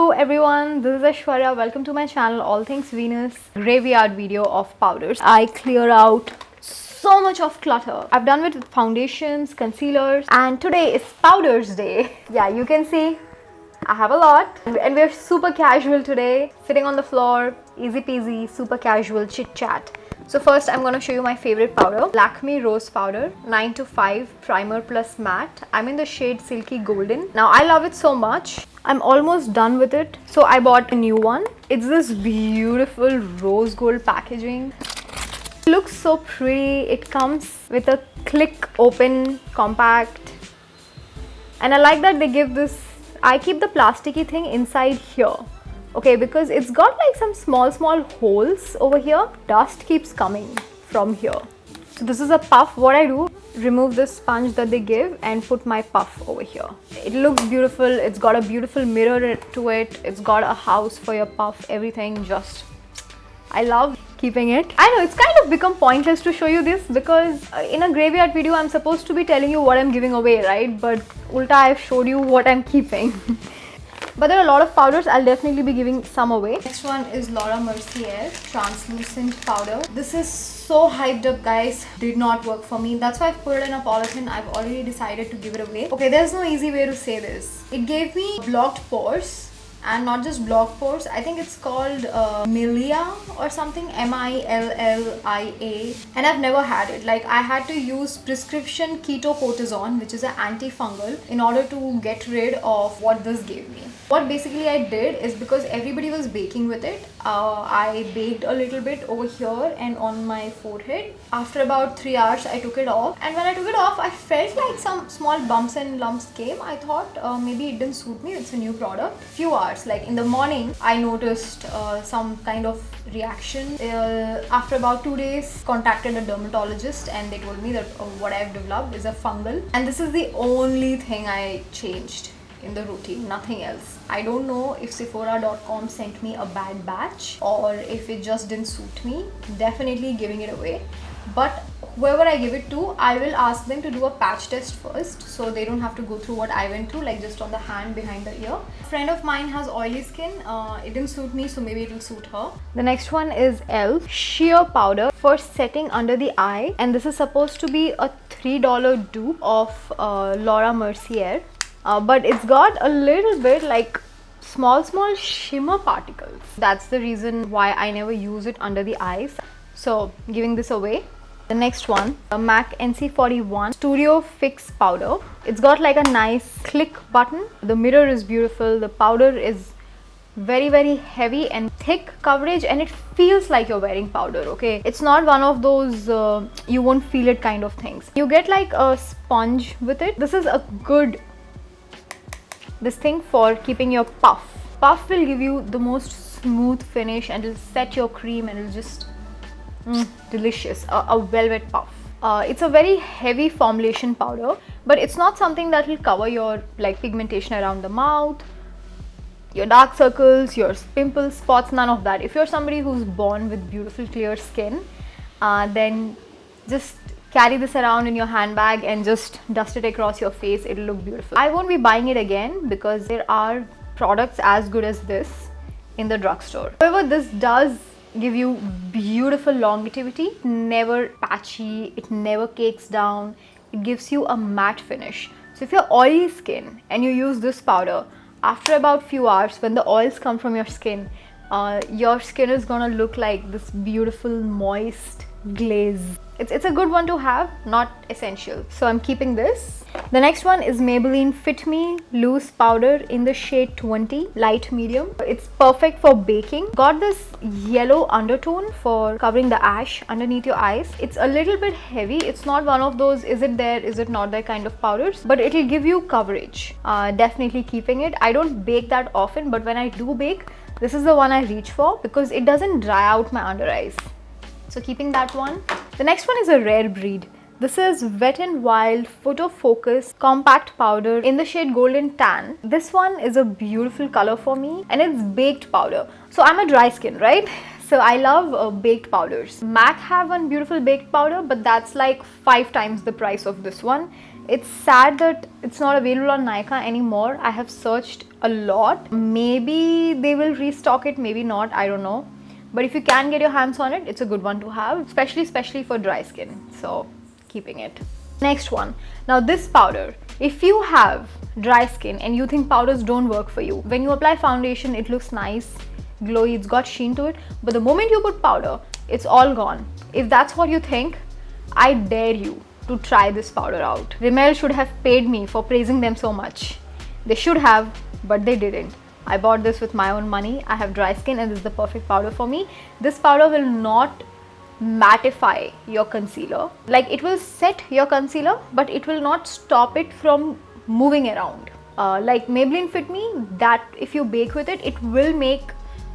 Hello everyone, this is Aishwarya. Welcome to my channel All Things Venus graveyard video of powders. I clear out so much of clutter. I've done with foundations, concealers, and today is powders day. Yeah, you can see I have a lot and we're super casual today, sitting on the floor, easy peasy, super casual chit chat. So first I'm going to show you my favorite powder, Lakme Rose Powder 9 to 5 Primer Plus Matte. I'm in the shade Silky Golden. Now I love it so much. I'm almost done with it. So I bought a new one. It's this beautiful rose gold packaging. It looks so pretty. It comes with a click open compact. And I like that they give this, I keep the plasticky thing inside here. Okay, because it's got like some small holes over here. Dust keeps coming from here. So this is a puff. What I do, remove this sponge that they give and put my puff over here. It looks beautiful. It's got a beautiful mirror to it. It's got a house for your puff, everything. Just, I love keeping it. I know it's kind of become pointless to show you this because in a graveyard video I'm supposed to be telling you what I'm giving away, right? But ulta, I've showed you what I'm keeping. But there are a lot of powders. I'll definitely be giving some away. Next one is Laura Mercier translucent powder. This is so hyped up, guys. Did not work for me. That's why I've put it in a polythene. I've already decided to give it away. Okay, there's no easy way to say this. It gave me blocked pores. And not just blocked pores, I think it's called Milia or something, M-I-L-L-I-A, and I've never had it. Like, I had to use prescription ketocortisone, which is an antifungal, in order to get rid of what this gave me. What basically I did is, because everybody was baking with it, I baked a little bit over here and on my forehead. After about 3 hours, I took it off, and when I took it off, I felt like some small bumps and lumps came. I thought maybe it didn't suit me. It's a new product. Few hours, like in the morning, I noticed some kind of reaction. After about 2 days, contacted a dermatologist and they told me that what I've developed is a fungal, and this is the only thing I changed in the routine, nothing else. I don't know if Sephora.com sent me a bad batch or if it just didn't suit me. Definitely giving it away. But whoever I give it to, I will ask them to do a patch test first, so they don't have to go through what I went through, like just on the hand behind the ear. A friend of mine has oily skin. It didn't suit me, so maybe it will suit her. The next one is e.l.f. sheer powder for setting under the eye, and this is supposed to be a $3 dupe of Laura Mercier. But it's got a little bit like small shimmer particles. That's the reason why I never use it under the eyes. So giving this away. The next one, a MAC NC41 studiofix powder. It's got like a nice click button. The mirror is beautiful. The powder is very heavy and thick coverage, and it feels like you're wearing powder. Okay, it's not one of those you won't feel it kind of things. You get like a sponge with it. This is a good thing for keeping your puff. Puff will give you the most smooth finish and it'll set your cream and it'll just delicious. A velvet puff. It's a very heavy formulation powder, but it's not something that will cover your like pigmentation around the mouth, your dark circles, your pimples, spots, none of that. If you're somebody who's born with beautiful clear skin, then just carry this around in your handbag and just dust it across your face. It'll look beautiful. I won't be buying it again because there are products as good as this in the drugstore. However, this does give you beautiful longevity, never patchy, it never cakes down, it gives you a matte finish. So if you're oily skin and you use this powder, after about few hours when the oils come from your skin is gonna look like this beautiful moist glaze. It's a good one to have, not essential. So I'm keeping this. The next one is Maybelline Fit Me loose powder in the shade 20 light medium. It's perfect for baking. Got this yellow undertone for covering the ash underneath your eyes. It's a little bit heavy. It's not one of those is it there, is it not there kind of powders, but it'll give you coverage. Definitely keeping it. I don't bake that often, but when I do bake, this is the one I reach for because it doesn't dry out my under eyes. So keeping that one. The next one is a rare breed. This is Wet n Wild Photo Focus Compact Powder in the shade Golden Tan. This one is a beautiful color for me and it's baked powder. So I'm a dry skin, right? So I love baked powders. MAC have one beautiful baked powder, but that's like 5 times the price of this one. It's sad that it's not available on Nykaa anymore. I have searched a lot. Maybe they will restock it, maybe not, I don't know. But if you can get your hands on it, it's a good one to have, especially for dry skin. So keeping it. Next one. Now this powder, if you have dry skin and you think powders don't work for you, when you apply foundation, it looks nice, glowy, it's got sheen to it. But the moment you put powder, it's all gone. If that's what you think, I dare you to try this powder out. Rimmel should have paid me for praising them so much. They should have, but they didn't. I bought this with my own money. I have dry skin and this is the perfect powder for me. This powder will not mattify your concealer. Like, it will set your concealer, but it will not stop it from moving around. Like Maybelline Fit Me, that if you bake with it, it will make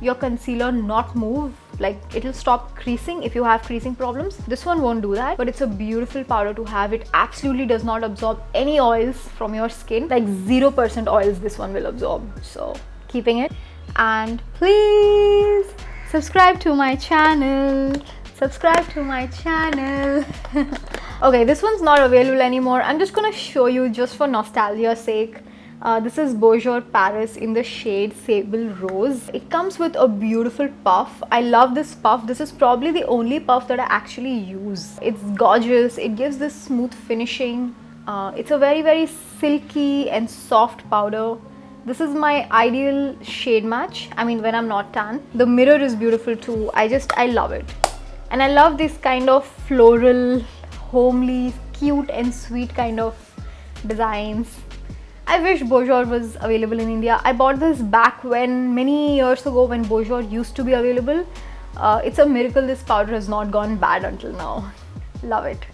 your concealer not move. Like, it'll stop creasing if you have creasing problems. This one won't do that, but it's a beautiful powder to have. It absolutely does not absorb any oils from your skin. Like 0% oils this one will absorb. So keeping it. And please subscribe to my channel. Subscribe to my channel. Okay, this one's not available anymore. I'm just gonna show you just for nostalgia's sake. This is Bourjois Paris in the shade Sable Rose. It comes with a beautiful puff. I love this puff. This is probably the only puff that I actually use. It's gorgeous. It gives this smooth finishing. It's a very silky and soft powder. This is my ideal shade match. I mean, when I'm not tan. The mirror is beautiful too. I love it. And I love this kind of floral, homely, cute and sweet kind of designs. I wish Bourjois was available in India. I bought this back when, many years ago, when Bourjois used to be available. It's a miracle this powder has not gone bad until now. Love it.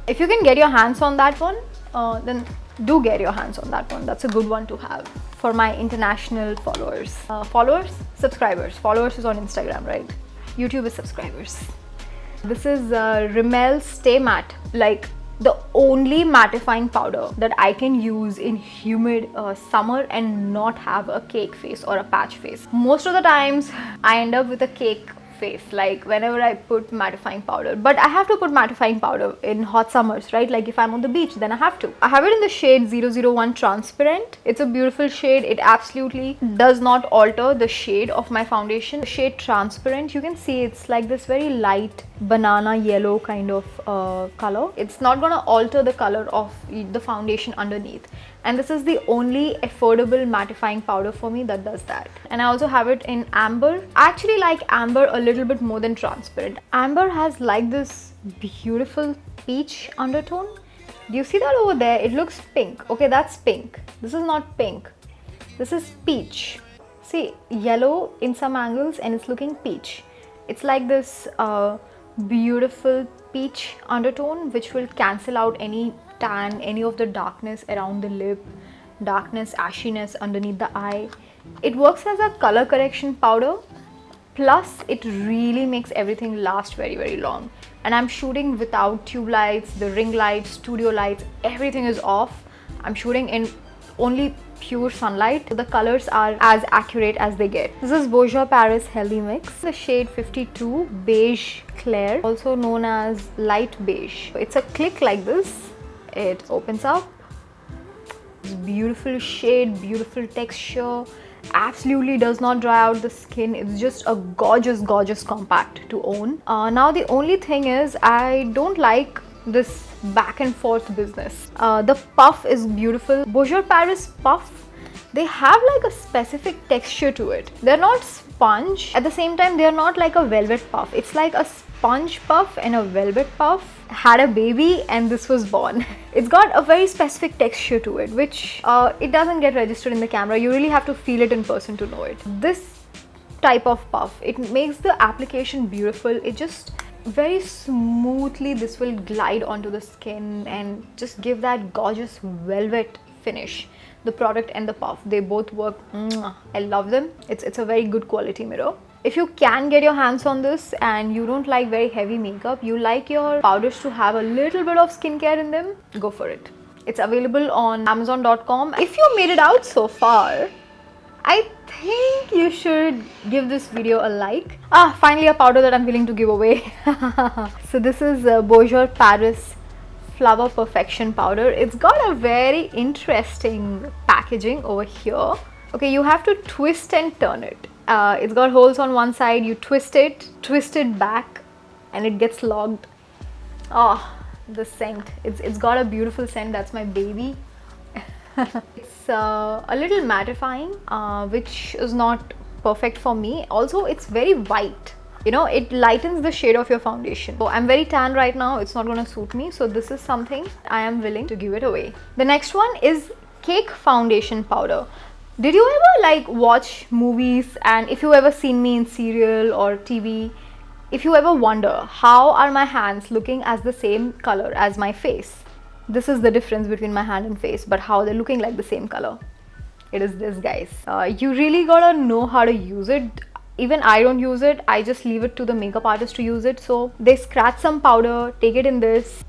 If you can get your hands on that one, then do get your hands on that one. That's a good one to have for my international followers. Subscribers. Followers is on Instagram, right? YouTube is subscribers. This is Rimmel Stay Matte. Like, the only mattifying powder that I can use in humid summer and not have a cake face or a patch face. Most of the times I end up with a cake face, like whenever I put mattifying powder. But I have to put mattifying powder in hot summers, right? Like if I'm on the beach, then I have to. I have it in the shade 001 Transparent. It's a beautiful shade. It absolutely does not alter the shade of my foundation. The shade Transparent, you can see it's like this very light banana yellow kind of color. It's not gonna alter the color of the foundation underneath. And this is the only affordable mattifying powder for me that does that. And I also have it in amber. I actually like amber a little bit more than transparent. Amber has like this beautiful peach undertone. Do you see that over there? It looks pink. Okay, that's pink. This is not pink. This is peach. See, yellow in some angles and it's looking peach. It's like this beautiful peach undertone which will cancel out any tan, any of the darkness around the lip, darkness, ashiness underneath the eye. It works as a color correction powder, plus it really makes everything last very long. And I'm shooting without tube lights, the ring lights, studio lights, everything is off. I'm shooting in only pure sunlight. The colors are as accurate as they get. This is Bourjois Paris Healthy Mix, the shade 52 Beige Clair, also known as light beige. It's a click like this. It opens up. It's beautiful shade, beautiful texture, absolutely does not dry out the skin. It's just a gorgeous compact to own. Now the only thing is, I don't like this back and forth business. The puff is beautiful. Bourjois Paris puff, they have like a specific texture to it. They're not sponge. At the same time, they're not like a velvet puff. It's like a sponge puff and a velvet puff had a baby and this was born. It's got a very specific texture to it, which it doesn't get registered in the camera. You really have to feel it in person to know it. This type of puff, it makes the application beautiful. It just very smoothly, this will glide onto the skin and just give that gorgeous velvet finish. The product and the puff, they both work. I love them. It's a very good quality mirror. If you can get your hands on this and you don't like very heavy makeup, you like your powders to have a little bit of skincare in them, go for it. It's available on Amazon.com. If you made it out so far, I think you should give this video a like. Finally a powder that I'm willing to give away. So this is Bourjois Paris Flower Perfection powder. It's got a very interesting packaging over here. Okay, you have to twist and turn it. It's got holes on one side, you twist it back, and it gets locked. Oh, the scent. It's got a beautiful scent. That's my baby. It's a little mattifying, which is not perfect for me. Also, it's very white. You know, it lightens the shade of your foundation. So I'm very tan right now, it's not gonna suit me. So this is something I am willing to give it away. The next one is Cake Foundation Powder. Did you ever like watch movies, and if you ever seen me in serial or TV, if you ever wonder how are my hands looking as the same color as my face? This is the difference between my hand and face, but how they're looking like the same color. It is this, guys. You really gotta know how to use it. Even I don't use it, I just leave it to the makeup artist to use it. So they scratch some powder, take it in this,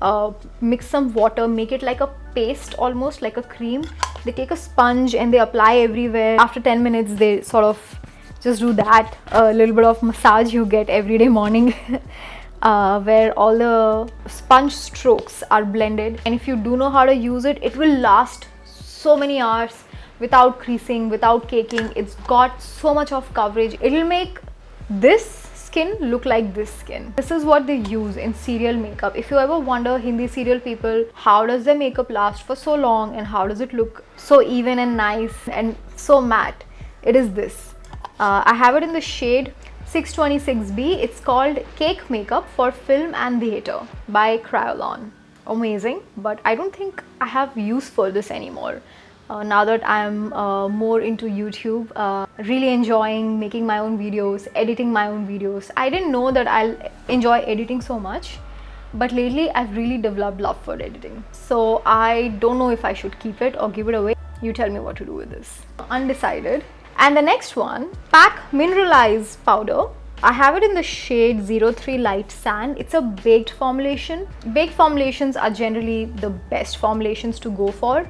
mix some water, make it like a paste, almost like a cream. They take a sponge and they apply everywhere. After 10 minutes they sort of just do that, a little bit of massage you get every day morning where all the sponge strokes are blended. And if you do know how to use it, it will last so many hours without creasing, without caking. It's got so much of coverage. It'll make this skin look like this skin. This is what they use in serial makeup. If you ever wonder, Hindi serial people, how does their makeup last for so long and how does it look so even and nice and so matte? It is this. I have it in the shade 626B. It's called Cake Makeup for Film and Theatre by Kryolan. Amazing, but I don't think I have use for this anymore. Now that I'm more into YouTube, really enjoying making my own videos, editing my own videos. I didn't know that I'll enjoy editing so much, but lately I've really developed love for editing. So I don't know if I should keep it or give it away. You tell me what to do with this. Undecided. And the next one, PAC Mineralized Powder. I have it in the shade 03 Light Sand. It's a baked formulation. Baked formulations are generally the best formulations to go for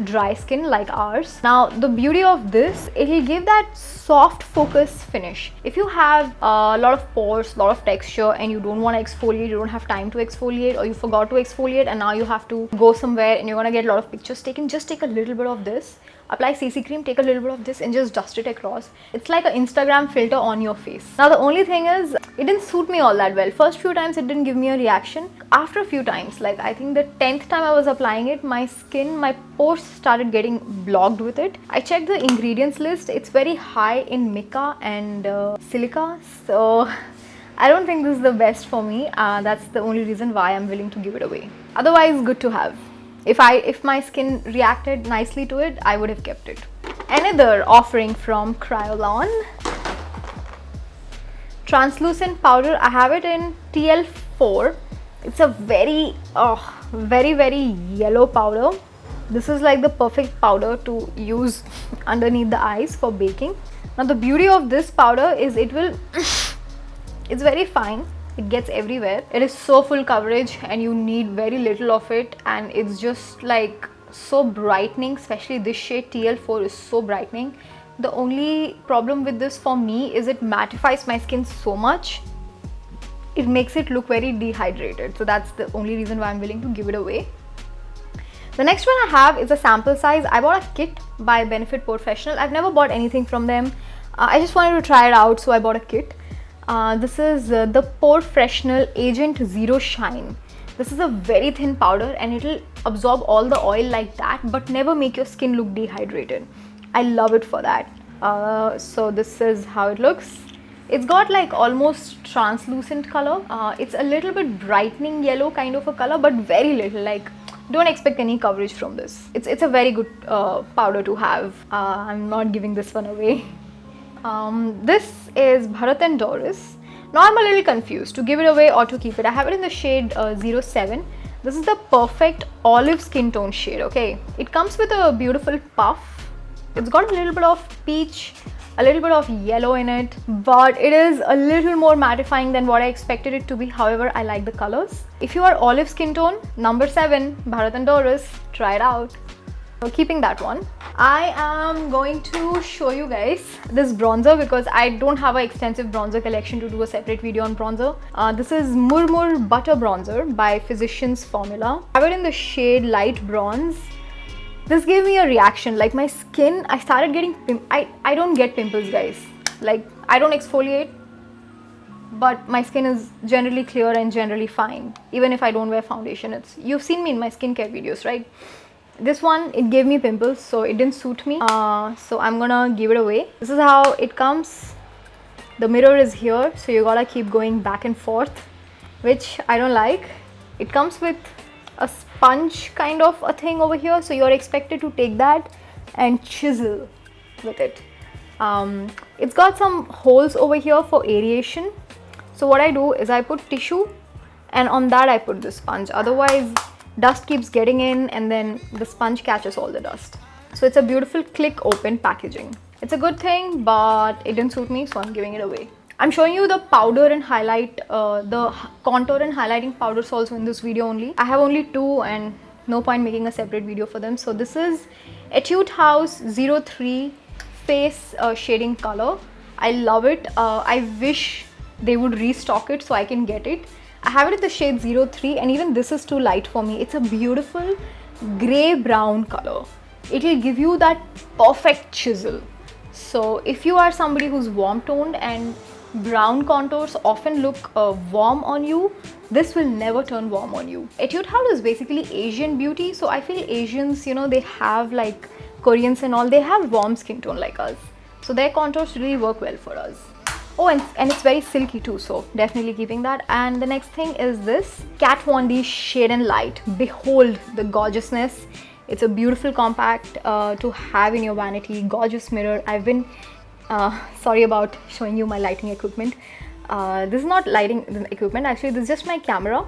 dry skin like ours. Now the beauty of this, it will give that soft focus finish. If you have a lot of pores, a lot of texture, and you don't want to exfoliate, you don't have time to exfoliate, or you forgot to exfoliate and now you have to go somewhere and you're going to get a lot of pictures taken, just take a little bit of this. Apply CC cream, take a little bit of this and just dust it across. It's like an Instagram filter on your face. Now the only thing is, it didn't suit me all that well. First few times it didn't give me a reaction. After a few times, like I think the 10th time I was applying it, my skin, my pores started getting blocked with it. I checked the ingredients list. It's very high in mica and silica. So I don't think this is the best for me. That's the only reason why I'm willing to give it away. Otherwise, good to have. If my skin reacted nicely to it, I would have kept it. Another offering from Kryolan. Translucent powder. I have it in TL4. It's a very yellow powder. This is like the perfect powder to use underneath the eyes for baking. Now the beauty of this powder is it's very fine. It gets everywhere. It is so full coverage and you need very little of it, and it's just like so brightening. Especially this shade TL4 is so brightening. The only problem with this for me is it mattifies my skin so much. It makes it look very dehydrated. So that's the only reason why I'm willing to give it away. The next one I have is a sample size. I bought a kit by Benefit Porefessional. I've never bought anything from them. I just wanted to try it out, so I bought a kit. This is the porefessional Agent Zero Shine. This is a very thin powder and it will absorb all the oil like that, but never make your skin look dehydrated. I love it for that. So this is how it looks. It's got like almost translucent color. It's a little bit brightening yellow kind of a color, but very little. Like, don't expect any coverage from this. It's a very good powder to have. I'm not giving this one away. This is Bharat Doris. Now I'm a little confused to give it away or to keep it. I have it in the shade 07. This is the perfect olive skin tone shade, okay? It comes with a beautiful puff. It's got a little bit of peach, a little bit of yellow in it, but it is a little more mattifying than what I expected it to be. However, I like the colors. If you are olive skin tone, number 7, Bharat Doris, try it out. So keeping that one, I am going to show you guys this bronzer because I don't have an extensive bronzer collection to do a separate video on bronzer. This is Murmur Butter Bronzer by Physicians Formula. I have it in the shade Light Bronze. This gave me a reaction, like my skin, I started getting, I don't get pimples guys. Like I don't exfoliate, but my skin is generally clear and generally fine. Even if I don't wear foundation, you've seen me in my skincare videos, right? This one, it gave me pimples, so it didn't suit me. So I'm gonna give it away. This is how it comes. The mirror is here, so you gotta keep going back and forth, which I don't like. It comes with a sponge kind of a thing over here, so you're expected to take that and chisel with it. It's got some holes over here for aeration. So what I do is I put tissue and on that I put the sponge. Otherwise, dust keeps getting in and then the sponge catches all the dust. So it's a beautiful click open packaging. It's a good thing, but it didn't suit me, so I'm giving it away. I'm showing you the powder and highlight, the contour and highlighting powders also in this video only. I have only two and no point making a separate video for them. So this is Etude House 03 Face Shading Color. I love it. I wish they would restock it so I can get it. I have it in the shade 03 and even this is too light for me. It's a beautiful grey brown color. It will give you that perfect chisel. So if you are somebody who's warm toned and brown contours often look warm on you, this will never turn warm on you. Etude House is basically Asian beauty, so I feel Asians, you know, they have like Koreans and all, they have warm skin tone like us. So their contours really work well for us. Oh, and it's very silky too, so definitely keeping that. And the next thing is this Kat Von D Shade and Light. Behold the gorgeousness. It's a beautiful compact to have in your vanity. Gorgeous mirror. I've been sorry about showing you my lighting equipment. This is not lighting equipment, actually this is just my camera.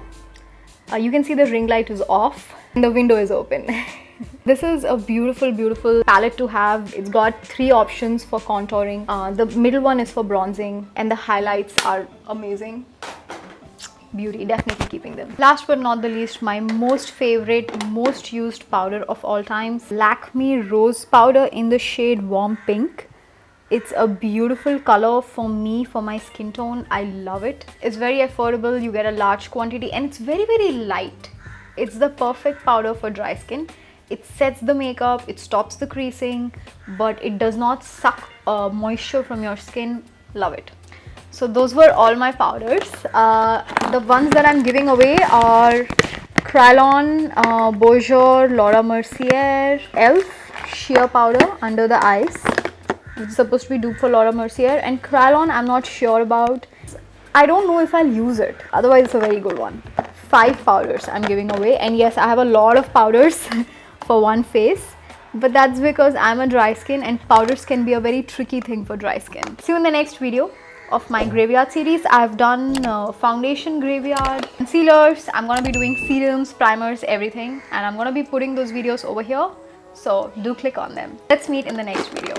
You can see the ring light is off and the window is open. This is a beautiful palette to have. It's got 3 options for contouring. The middle one is for bronzing and the highlights are amazing. Beauty, definitely keeping them. Last but not the least, my most favorite, most used powder of all times, Lakme Rose Powder in the shade Warm Pink. It's a beautiful color for me, for my skin tone. I love it. It's very affordable, you get a large quantity and it's very light. It's the perfect powder for dry skin. It sets the makeup, it stops the creasing, but it does not suck moisture from your skin. Love it. So those were all my powders. The ones that I'm giving away are Kryolan, Bourjois, Laura Mercier, e.l.f. Sheer Powder under the eyes. It's supposed to be dupe for Laura Mercier, and Kryolan I'm not sure about. I don't know if I'll use it. Otherwise it's a very good one. 5 powders I'm giving away, and yes, I have a lot of powders for one face, but that's because I'm a dry skin and powders can be a very tricky thing for dry skin. See you in the next video of my graveyard series. I've done foundation graveyard, concealers, I'm gonna be doing serums, primers, everything, and I'm gonna be putting those videos over here, so do click on them. Let's meet in the next video.